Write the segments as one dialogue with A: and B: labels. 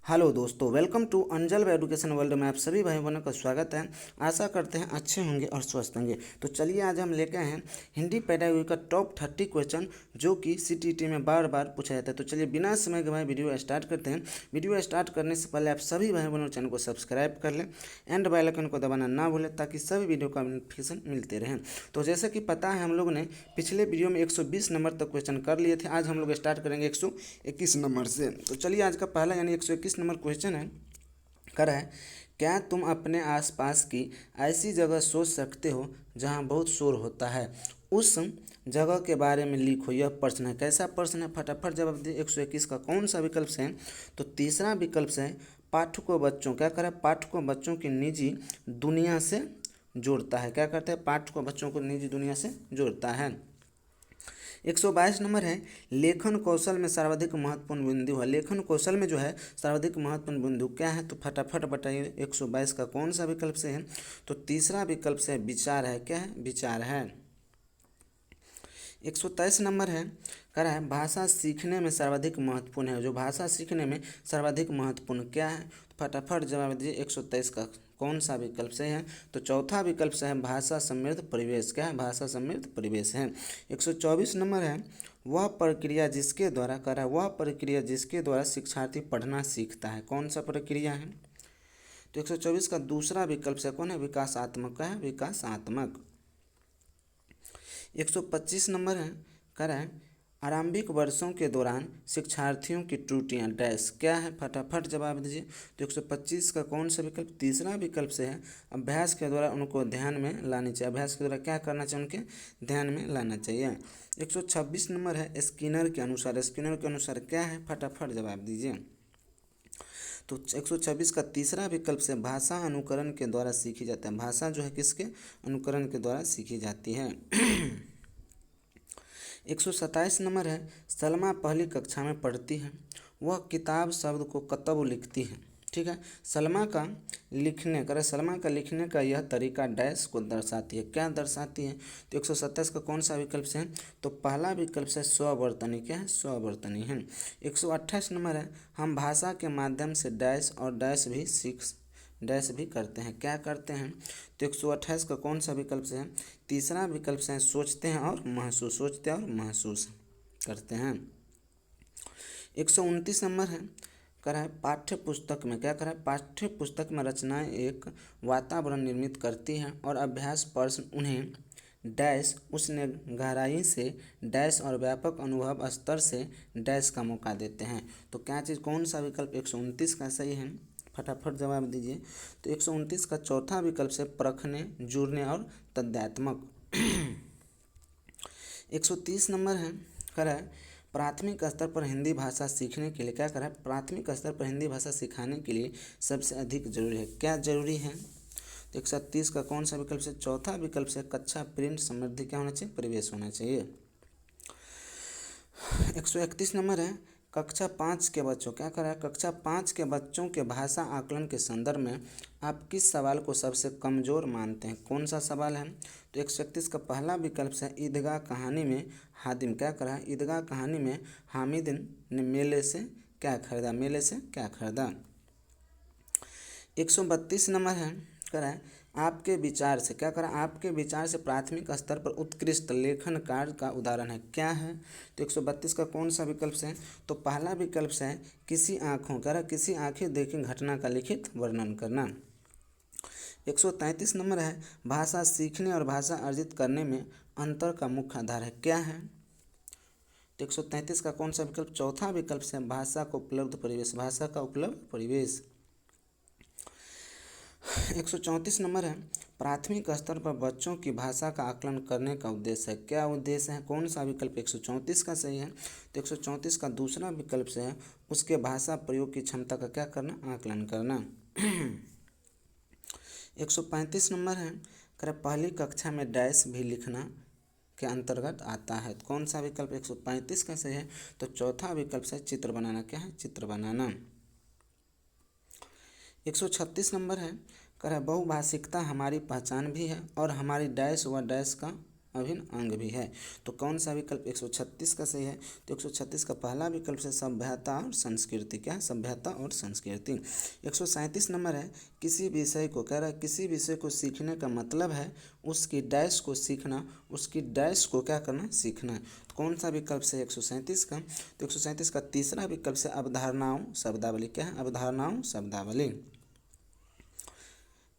A: Hello दोस्तों, welcome to Anjal education world में आप सभी भाई बहनों का स्वागत है। आशा करते हैं अच्छे होंगे और स्वस्थ होंगे। तो चलिए आज हम लेके आए हैं हिंदी पेडागोजी का टॉप 30 क्वेश्चन जो कि सीटीईटी में बार बार पूछा जाता है। तो चलिए बिना समय गवाए वीडियो स्टार्ट करते हैं। वीडियो स्टार्ट करने से पहले आप सभी भाई बहनों चैनल को सब्सक्राइब कर लें एंड बेल आइकन को दबाना ना भूलें ताकि सभी वीडियो का नोटिफिकेशन मिलते रहें। तो जैसे कि पता है हम लोग ने पिछले वीडियो में 120 नंबर तक क्वेश्चन कर लिए थे। आज हम लोग स्टार्ट करेंगे 121 नंबर से। तो चलिए आज का पहला यानी 121 नंबर क्वेश्चन है कर है, क्या तुम अपने आसपास की ऐसी जगह सोच सकते हो जहां बहुत शोर होता है, उस जगह के बारे में लिखो। यह प्रश्न है। कैसा प्रश्न है, फटाफट जवाब दिए। 121 का कौन सा विकल्प से है? तो तीसरा विकल्प से है, पाठकों बच्चों क्या करें, पाठकों बच्चों की निजी दुनिया से जोड़ता है। क्या करते हैं, पाठकों बच्चों को निजी दुनिया से जोड़ता है। 122 नंबर है, लेखन कौशल में सर्वाधिक महत्वपूर्ण बिंदु है। लेखन कौशल में जो है सर्वाधिक महत्वपूर्ण बिंदु क्या है? तो फटाफट बताइए 122 का कौन सा विकल्प से है? तो तीसरा विकल्प से विचार है। क्या है? विचार है। 123 नंबर है, कह रहा है भाषा सीखने में सर्वाधिक महत्वपूर्ण है। जो भाषा सीखने में सर्वाधिक महत्वपूर्ण क्या है? तो फटाफट जवाब दीजिए 123 का कौन सा विकल्प से है? तो चौथा विकल्प से है भाषा समृद्ध परिवेश। क्या है? भाषा समृद्ध परिवेश है। 124 नंबर है, वह प्रक्रिया जिसके द्वारा कर रहा है, वह प्रक्रिया जिसके द्वारा शिक्षार्थी पढ़ना सीखता है। कौन सा प्रक्रिया है? तो 124 का दूसरा विकल्प से कौन है? विकासात्मक। का है? विकासात्मक। 125 नंबर है, कह रहा है आरंभिक वर्षों के दौरान शिक्षार्थियों की त्रुटियां डैश। क्या है? फटाफट जवाब दीजिए। तो 125 का कौन सा विकल्प? तीसरा विकल्प से है अभ्यास के द्वारा उनको ध्यान में लानी चाहिए। अभ्यास के द्वारा क्या करना चाहिए? उनके ध्यान में लाना चाहिए। 126 नंबर है, स्किनर के अनुसार। स्किनर के अनुसार क्या है? फटाफट जवाब दीजिए। तो 126 का तीसरा विकल्प से भाषा अनुकरण के द्वारा सीखी जाती है। भाषा जो है किसके अनुकरण के द्वारा सीखी जाती है। 127 नंबर है, सलमा पहली कक्षा में पढ़ती है। वह किताब शब्द को कतब लिखती है। ठीक है। सलमा का लिखने का यह तरीका डैश को दर्शाती है। क्या दर्शाती है? तो 127 का कौन सा विकल्प से है? तो पहला विकल्प से स्ववर्तनी। क्या है? स्ववर्तनी है। 128 नंबर है, हम भाषा के माध्यम से डैश और डैश भी करते हैं। क्या करते हैं? तो 128 का कौन सा विकल्प से है? तीसरा विकल्प से है सोचते हैं और महसूस। सोचते और महसूस करते हैं। 129 नंबर है, करा है पाठ्य पुस्तक में। क्या करा है? पाठ्य पुस्तक में रचनाएं एक वातावरण निर्मित करती हैं और अभ्यास प्रश्न उन्हें डैश उसने गहराई से डैश और व्यापक अनुभव स्तर से डैश का मौका देते हैं। तो क्या चीज़, कौन सा विकल्प 129 का सही है? फटाफट जवाब दीजिए। तो 129 का चौथा विकल्प से परखने, जुड़ने और तथ्यात्मक। 130 नंबर है, करा है प्राथमिक स्तर पर हिंदी भाषा सीखने के लिए। क्या करा है? प्राथमिक स्तर पर हिंदी भाषा सिखाने के लिए सबसे अधिक जरूरी है। क्या जरूरी है? तो 130 का कौन सा विकल्प से? चौथा विकल्प से कक्षा प्रिंट समृद्धि क्या होना चाहिए? परिवेश होना चाहिए। 131 नंबर है, कक्षा 5 के बच्चों। क्या करा है? कक्षा 5 के बच्चों के भाषा आकलन के संदर्भ में आप किस सवाल को सबसे कमज़ोर मानते हैं? कौन सा सवाल है? तो 131 का पहला विकल्प से ईदगाह कहानी में हादिम। क्या करा है? ईदगाह कहानी में हामिद ने मेले से क्या खरीदा? मेले से क्या खरीदा? 132 नंबर है, करा है आपके विचार से। क्या करा? आपके विचार से प्राथमिक स्तर पर उत्कृष्ट लेखन कार्य का उदाहरण है। क्या है? तो 132 का कौन सा विकल्प से है? तो पहला विकल्प से है किसी आँखों। कह रहा किसी आँखें देखी घटना का लिखित वर्णन करना। 133 नंबर है, भाषा सीखने और भाषा अर्जित करने में अंतर का मुख्य आधार है। क्या है? तो 133 का कौन सा विकल्प? चौथा विकल्प से भाषा का उपलब्ध परिवेश। भाषा का उपलब्ध परिवेश। 134 नंबर है, प्राथमिक स्तर पर बच्चों की भाषा का आकलन करने का उद्देश्य है। क्या उद्देश्य है? कौन सा विकल्प 134 का सही है? तो 134 का दूसरा विकल्प से है उसके भाषा प्रयोग की क्षमता का क्या करना? आकलन करना। 135 नंबर है, कर पहली कक्षा में डैश भी लिखना के अंतर्गत आता है। कौन सा विकल्प 135 का सही है? तो चौथा विकल्प से चित्र बनाना। क्या है? चित्र बनाना। 136 नंबर है, कह रहा है बहुभाषिकता हमारी पहचान भी है और हमारी डैश व डैश का अभिन्न अंग भी है। तो कौन सा विकल्प 136 का सही है? तो 136 का पहला विकल्प से सभ्यता और संस्कृति। क्या है? सभ्यता और संस्कृति। 137 नंबर है, किसी विषय को कह रहा है, किसी विषय को सीखने का मतलब है उसकी डैश को सीखना, उसकी डैश को क्या करना? सीखना। तो कौन सा विकल्प से 137 का? तो 137 का तीसरा विकल्प से अवधारणाओं शब्दावली। क्या है? अवधारणाओं शब्दावली।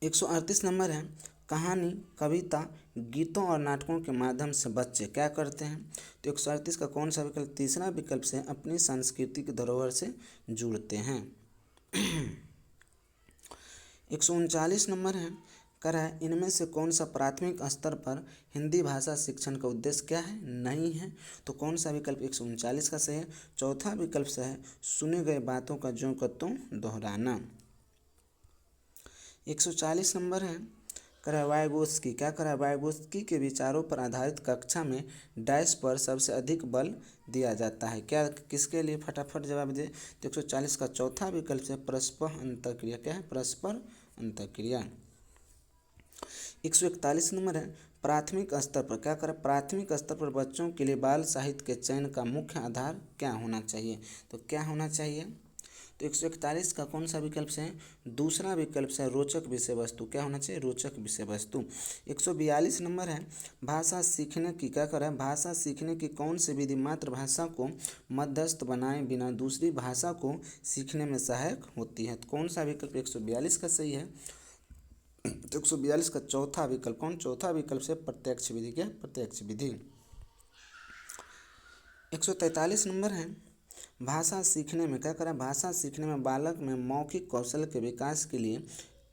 A: 138 नंबर है, कहानी, कविता, गीतों और नाटकों के माध्यम से बच्चे क्या करते हैं? तो 138 का कौन सा विकल्प? तीसरा विकल्प से अपनी सांस्कृतिक धरोहर से जुड़ते हैं। 139 नंबर है, कह रहा है इनमें से कौन सा प्राथमिक स्तर पर हिंदी भाषा शिक्षण का उद्देश्य क्या है? नहीं है। तो कौन सा विकल्प 139 का सही है? चौथा विकल्प से है सुने गए बातों का ज्यों का त्यों दोहराना। 140 नंबर है, करा वाइगोत्स्की। क्या करा? वाइगोत्स्की के विचारों पर आधारित कक्षा में डैश पर सबसे अधिक बल दिया जाता है। क्या? किसके लिए? फटाफट जवाब दे। तो 140 का चौथा विकल्प से परस्पर अंतःक्रिया। क्या है? परस्पर अंतःक्रिया। 141 नंबर है, प्राथमिक स्तर पर। क्या करें? प्राथमिक स्तर पर बच्चों के लिए बाल साहित्य के चयन का मुख्य आधार क्या होना चाहिए? तो क्या होना चाहिए? तो 141 का कौन सा विकल्प से है? दूसरा विकल्प से रोचक विषय वस्तु। क्या होना चाहिए? रोचक विषय वस्तु। 142 नंबर है, भाषा सीखने की। क्या करें? भाषा सीखने की कौन सी विधि मातृभाषा को मध्यस्थ बनाए बिना दूसरी भाषा को सीखने में सहायक होती है? तो कौन सा विकल्प 142 का सही है? तो 142 का चौथा विकल्प। कौन? चौथा विकल्प से प्रत्यक्ष विधि। क्या? प्रत्यक्ष विधि। 143 नंबर है, भाषा सीखने में। क्या करें? भाषा सीखने में बालक में मौखिक कौशल के विकास के लिए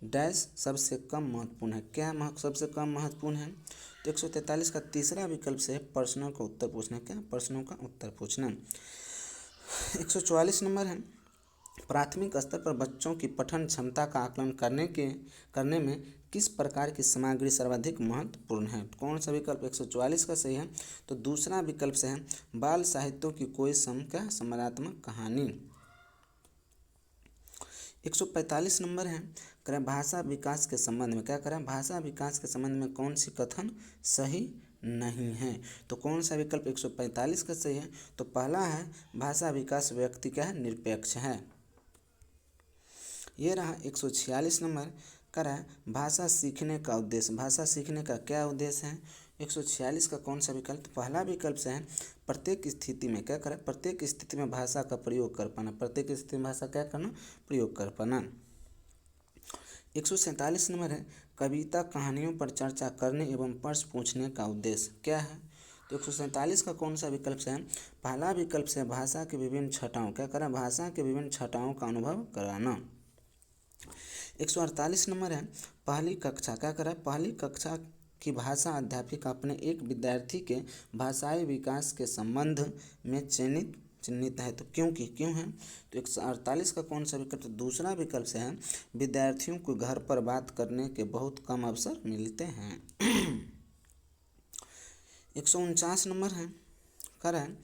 A: डैश सबसे कम महत्वपूर्ण है। क्या सबसे कम महत्वपूर्ण है? तो 143 का तीसरा विकल्प से प्रश्नों का उत्तर पूछना। क्या? प्रश्नों का उत्तर पूछना। 144 नंबर है, प्राथमिक स्तर पर बच्चों की पठन क्षमता का आकलन करने में किस प्रकार की सामग्री सर्वाधिक महत्वपूर्ण है? कौन सा विकल्प 144 का सही है? तो दूसरा विकल्प से है बाल साहित्यों की कोई संवादात्मक कहानी। 145 नंबर है, करें भाषा विकास के संबंध में। क्या करें? भाषा विकास के संबंध में कौन सी कथन सही नहीं है? तो कौन सा विकल्प 145 का सही है? तो पहला है भाषा विकास व्यक्ति क्या है? निरपेक्ष है। ये रहा 146 नंबर, करा भाषा सीखने का उद्देश्य। भाषा सीखने का क्या उद्देश्य है? 146 का कौन सा विकल्प? पहला विकल्प से है प्रत्येक स्थिति में। क्या करें? प्रत्येक स्थिति में भाषा का प्रयोग कर पाना। प्रत्येक स्थिति में भाषा क्या करना? प्रयोग कर पाना। 147 नंबर है, कविता कहानियों पर चर्चा करने एवं प्रश्न पूछने का उद्देश्य क्या है? तो 147 का कौन सा विकल्प से है? पहला विकल्प से भाषा के विभिन्न छटाओं। क्या करें? भाषा के विभिन्न छटाओं का अनुभव कराना। 148 नंबर है, पहली कक्षा। क्या करें? पहली कक्षा की भाषा अध्यापिका अपने एक विद्यार्थी के भाषाई विकास के संबंध में चिन्हित है। तो क्यों है? तो 148 का कौन सा विकल्प? दूसरा विकल्प से है विद्यार्थियों को घर पर बात करने के बहुत कम अवसर मिलते हैं। 149 नंबर है, करें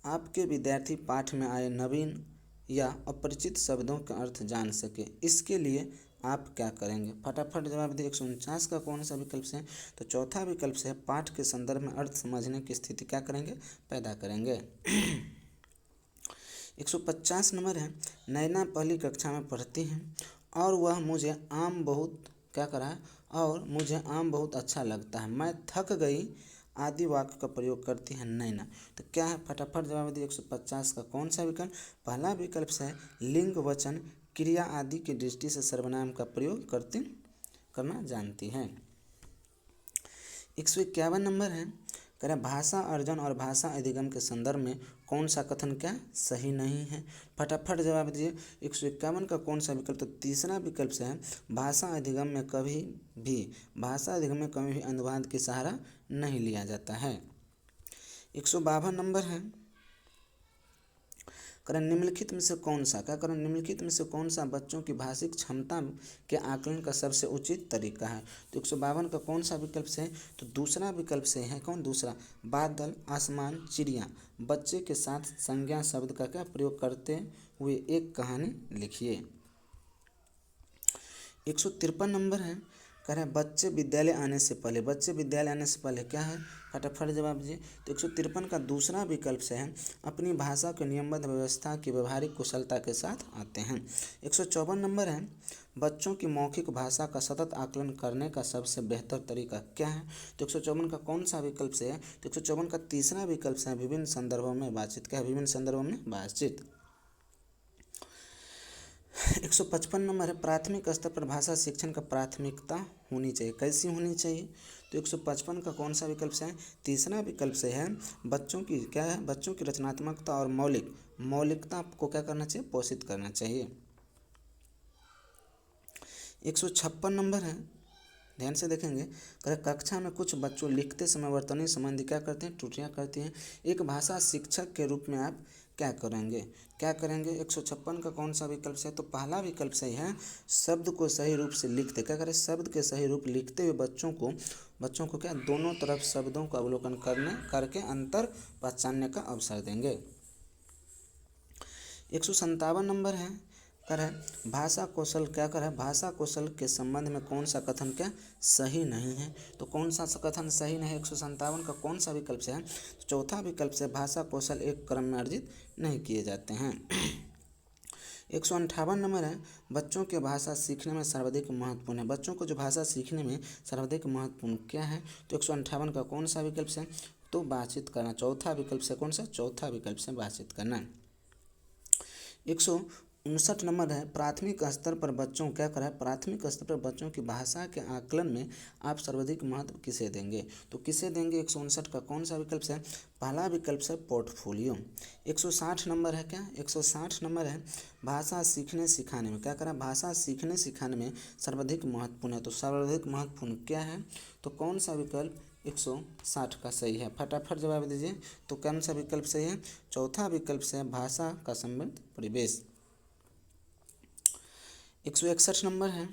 A: आपके विद्यार्थी पाठ में आए नवीन या अपरिचित शब्दों का अर्थ जान सके, इसके लिए आप क्या करेंगे? फटाफट जवाब दें। 149 का कौन सा विकल्प से? तो चौथा विकल्प से पाठ के संदर्भ में अर्थ समझने की स्थिति क्या करेंगे? पैदा करेंगे। 150 नंबर है, नैना पहली कक्षा में पढ़ती है और वह मुझे आम बहुत क्या करा है? और मुझे आम बहुत अच्छा लगता है, मैं थक गई आदि वाक्य का प्रयोग करती है नैना। तो क्या है? फटाफट जवाब दिए। 150 का कौन सा विकल्प? पहला विकल्प से है लिंग वचन क्रिया आदि की दृष्टि से सर्वनाम का प्रयोग करना जानती है। 151 नंबर है, करें भाषा अर्जन और भाषा अधिगम के संदर्भ में कौन सा कथन क्या सही नहीं है? फटाफट जवाब दीजिए। 151 का कौन सा विकल्प? तो तीसरा विकल्प से है भाषा अधिगम में कभी भी अनुवाद की सहारा नहीं लिया जाता है। 152 नंबर है, करें निम्नलिखित में से कौन सा। क्या करें? निम्नलिखित में से कौन सा बच्चों की भाषिक क्षमता के आकलन का सबसे उचित तरीका है? तो 152 का कौन सा विकल्प से है? तो दूसरा विकल्प से है कौन? दूसरा, बादल, आसमान, चिड़िया। बच्चे के साथ संज्ञा शब्द का क्या प्रयोग करते हुए एक कहानी लिखिए। 153 नंबर है, कह रहे हैं बच्चे विद्यालय आने से पहले, बच्चे विद्यालय आने से पहले क्या है, फटाफट जवाब दीजिए। तो 153 का दूसरा विकल्प से है अपनी भाषा के नियमबद्ध व्यवस्था की व्यवहारिक कुशलता के साथ आते हैं। 154 नंबर है बच्चों की मौखिक भाषा का सतत आकलन करने का सबसे बेहतर तरीका क्या है। तो 154 का कौन सा विकल्प से है, तो 154 का तीसरा विकल्प से है विभिन्न संदर्भों में बातचीत। क्या है, विभिन्न संदर्भों में बातचीत। 155 नंबर है प्राथमिक स्तर पर भाषा शिक्षण का प्राथमिकता होनी चाहिए, कैसी होनी चाहिए। तो 155 का कौन सा विकल्प से है, तीसरा विकल्प से है बच्चों की क्या है, बच्चों की रचनात्मकता और मौलिकता को क्या करना चाहिए, पोषित करना चाहिए। 156 नंबर है, ध्यान से देखेंगे, कक्षा में कुछ बच्चों लिखते समय वर्तनी संबंधी क्या करते हैं, त्रुटियां करती हैं। एक भाषा शिक्षक के रूप में आप क्या करेंगे, 156 का कौन सा विकल्प से है, तो पहला विकल्प सही है शब्द को सही रूप से लिखते, क्या करें, शब्द के सही रूप लिखते हुए बच्चों को क्या दोनों तरफ शब्दों का अवलोकन करके अंतर पहचानने का अवसर देंगे। 157 नंबर है, भाषा कौशल क्या भाषा कौशल के संबंध में कौन सा कथन क्या सही नहीं है। तो कौन सा कथन सही नहीं है 157 का कौन सा विकल्प से है, तो चौथा विकल्प से भाषा कौशल एक क्रम में अर्जित नहीं किए जाते हैं। 158 नंबर है बच्चों के भाषा सीखने में सर्वाधिक महत्वपूर्ण है, बच्चों को जो भाषा सीखने में सर्वाधिक महत्वपूर्ण क्या है। तो 158 का कौन सा विकल्प से, तो बातचीत करना, चौथा विकल्प से कौन सा, चौथा विकल्प से बातचीत करना। 159 नंबर है प्राथमिक स्तर पर बच्चों क्या प्राथमिक स्तर पर बच्चों की भाषा के आकलन में आप सर्वाधिक महत्व किसे देंगे, तो किसे देंगे। 159 का कौन सा विकल्प से, पहला विकल्प से पोर्टफोलियो। 160 नंबर है, क्या 160 नंबर है भाषा सीखने सिखाने में क्या भाषा सीखने सिखाने में सर्वाधिक महत्वपूर्ण है, तो सर्वाधिक महत्वपूर्ण क्या है, तो कौन सा विकल्प 160 का सही है, फटाफट जवाब दीजिए। तो कौन सा विकल्प सही है, चौथा विकल्प से भाषा का संबंध परिवेश। 161 नंबर है,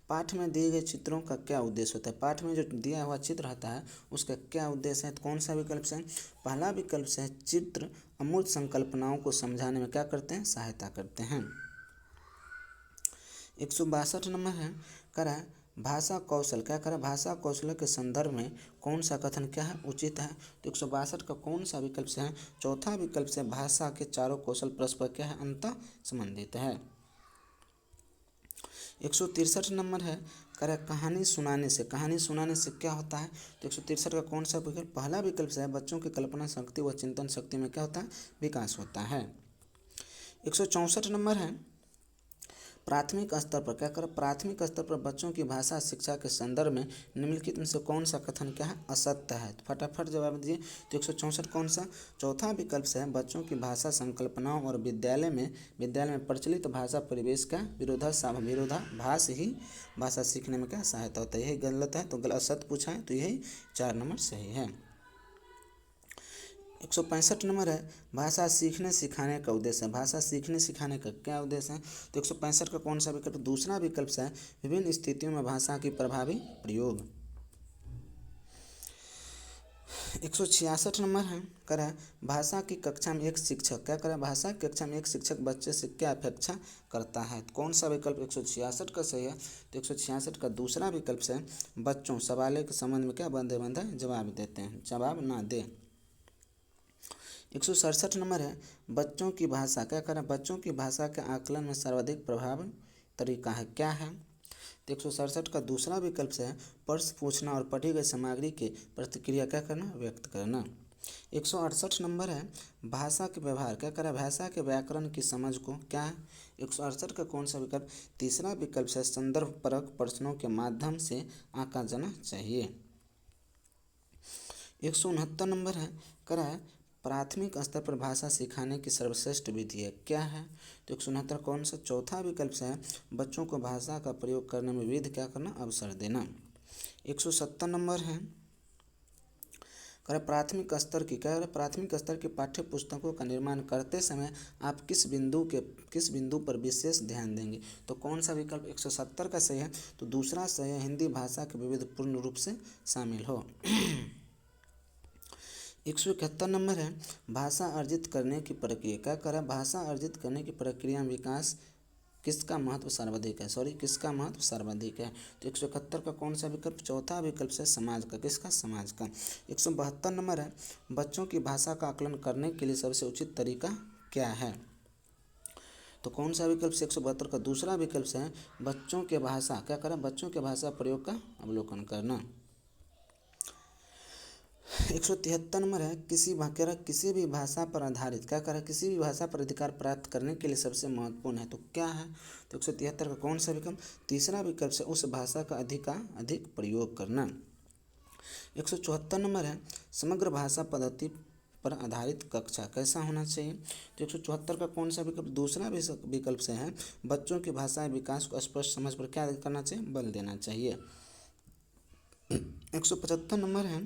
A: पाठ में दिए गए चित्रों का क्या उद्देश्य होता है, पाठ में जो दिया हुआ चित्र रहता है उसका क्या उद्देश्य है, तो कौन सा विकल्प से, पहला विकल्प से है चित्र अमूर्त संकल्पनाओं को समझाने में क्या करते हैं, सहायता करते हैं। 162 नंबर है, भाषा कौशल क्या भाषा कौशल के संदर्भ में कौन सा कथन क्या है उचित है। तो 162 का कौन सा विकल्प से है, चौथा विकल्प से भाषा के चारों कौशल परस्पर क्या है, अंतः संबंधित है। 163 नंबर है, कहानी सुनाने से क्या होता है। तो 163 का कौन सा विकल्प, पहला विकल्प से है बच्चों की कल्पना शक्ति व चिंतन शक्ति में क्या होता है, विकास होता है। 164 नंबर है प्राथमिक स्तर पर प्राथमिक स्तर पर बच्चों की भाषा शिक्षा के संदर्भ में निम्नलिखित में से कौन सा कथन क्या है, असत्य है, तो फटाफट जवाब दीजिए। तो 164 कौन सा, चौथा विकल्प से है बच्चों की भाषा संकल्पनाओं और विद्यालय में प्रचलित भाषा परिवेश का विरोधाभास ही भाषा सीखने में क्या सहायता होता है, यही गलत है, तो गलत सत्य पूछा है, तो यही 4 नंबर सही है। 165 नंबर है भाषा सीखने सिखाने का उद्देश्य है, भाषा सीखने सिखाने का क्या उद्देश्य है। तो 165 का कौन सा विकल्प, दूसरा विकल्प से है विभिन्न स्थितियों में भाषा की प्रभावी प्रयोग। 166 नंबर है भाषा की कक्षा में एक शिक्षक भाषा की कक्षा में एक शिक्षक बच्चे से क्या अपेक्षा करता है, तो कौन सा विकल्प 166 का सही है। तो 166 का दूसरा विकल्प से बच्चों सवालों के संबंध में क्या बंधे जवाब देते हैं, जवाब ना दे। 167 नंबर है बच्चों की भाषा बच्चों की भाषा के आकलन में सर्वाधिक प्रभावी तरीका है, क्या है। तो 167 का दूसरा विकल्प से है प्रश्न पूछना और पढ़ी गई सामग्री की प्रतिक्रिया व्यक्त करना। 168 नंबर है भाषा के व्यवहार भाषा के व्याकरण की समझ को क्या है। 168 का कौन सा विकल्प, तीसरा विकल्प से संदर्भ परक प्रश्नों के माध्यम से आंका जाना चाहिए। 169 नंबर है प्राथमिक स्तर पर भाषा सिखाने की सर्वश्रेष्ठ विधि है, क्या है। तो 169 कौन सा, चौथा विकल्प से है बच्चों को भाषा का प्रयोग करने में विविध अवसर देना। 170 नंबर है प्राथमिक स्तर की पाठ्य पुस्तकों का निर्माण करते समय आप किस बिंदु पर विशेष ध्यान देंगे, तो कौन सा विकल्प 170 का सही है। तो दूसरा सही है हिंदी भाषा के विविध पूर्ण रूप से शामिल हो। 171 नंबर है भाषा अर्जित करने की प्रक्रिया भाषा अर्जित करने की प्रक्रिया में विकास किसका महत्व सर्वाधिक है, सॉरी किसका महत्व सर्वाधिक है। तो 171 का कौन सा विकल्प, चौथा विकल्प से समाज का, किसका, समाज का। 172 नंबर है, बच्चों की भाषा का आकलन करने के लिए सबसे उचित तरीका क्या है। तो कौन सा विकल्प से 172 का दूसरा विकल्प से है बच्चों के भाषा, क्या करें, बच्चों के भाषा प्रयोग का अवलोकन करना। 173 नंबर है, किसी भी भाषा पर आधारित, क्या करें, किसी भी भाषा पर अधिकार प्राप्त करने के लिए सबसे महत्वपूर्ण है, तो क्या है। तो 173 का कौन सा विकल्प, तीसरा विकल्प से उस भाषा का अधिक प्रयोग करना। 174 नंबर है, समग्र भाषा पद्धति पर आधारित कक्षा कैसा होना चाहिए। तो 174 का कौन सा विकल्प दूसरा विकल्प से है बच्चों की भाषा विकास को स्पष्ट समझ पर क्या करना चाहिए, बल देना चाहिए। 175 नंबर है,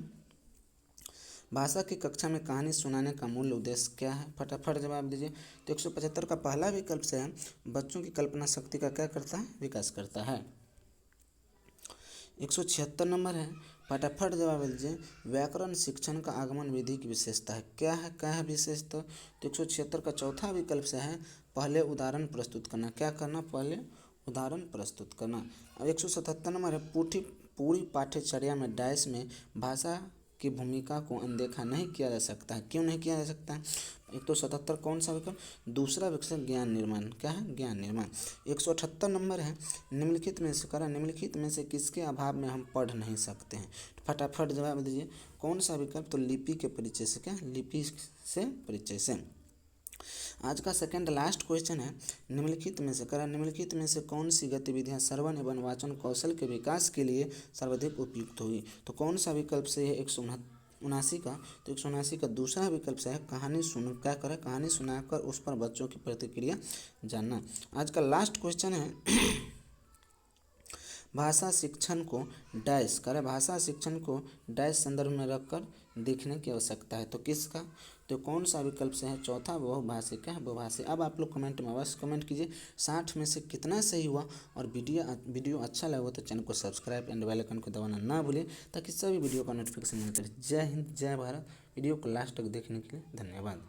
A: भाषा की कक्षा में कहानी सुनाने का मूल उद्देश्य क्या है, फटाफट जवाब दीजिए। तो 175 का पहला विकल्प से है बच्चों की कल्पना शक्ति का क्या करता है, विकास करता है। 176 नंबर है, फटाफट जवाब दीजिए, व्याकरण शिक्षण का आगमन विधि की विशेषता है, क्या है विशेषता। तो 176 का चौथा विकल्प से है पहले उदाहरण प्रस्तुत करना, क्या करना, पहले उदाहरण प्रस्तुत करना। अब 177 नंबर है, पूरी पाठ्यचर्या में डैश में भाषा की भूमिका को अनदेखा नहीं किया जा सकता है, क्यों नहीं किया जा सकता है। 177 कौन सा विकल्प, दूसरा विकल्प ज्ञान निर्माण, क्या है, ज्ञान निर्माण। 178 नंबर है, निम्नलिखित में से किसके अभाव में हम पढ़ नहीं सकते हैं, फटाफट जवाब दीजिए कौन सा विकल्प। तो लिपि के परिचय से, क्या, लिपि से परिचय से। आज का सेकंड लास्ट क्वेश्चन है, निम्नलिखित में से कौन सी गतिविधियां श्रवण एवं वाचन कौशल के विकास के लिए सर्वाधिक उपयुक्त होगी। तो कौन सा विकल्प से है 179 का। तो 179 का दूसरा विकल्प से है क्या करें, कहानी सुनाकर उस पर बच्चों की प्रतिक्रिया जानना। आज का लास्ट क्वेश्चन है भाषा शिक्षण को डैश संदर्भ में रखकर देखने की आवश्यकता है, तो किसका। तो कौन सा विकल्प से है, चौथा बहुभाषिक है, बहुभाषी। अब आप लोग कमेंट में अवश्य कमेंट कीजिए 60 में से कितना सही हुआ, और वीडियो अच्छा लगा तो चैनल को सब्सक्राइब एंड बेल आइकन को दबाना ना भूलें ताकि सभी वीडियो का नोटिफिकेशन मिलता रहे। जय हिंद, जय भारत। वीडियो को लास्ट तक देखने के लिए धन्यवाद।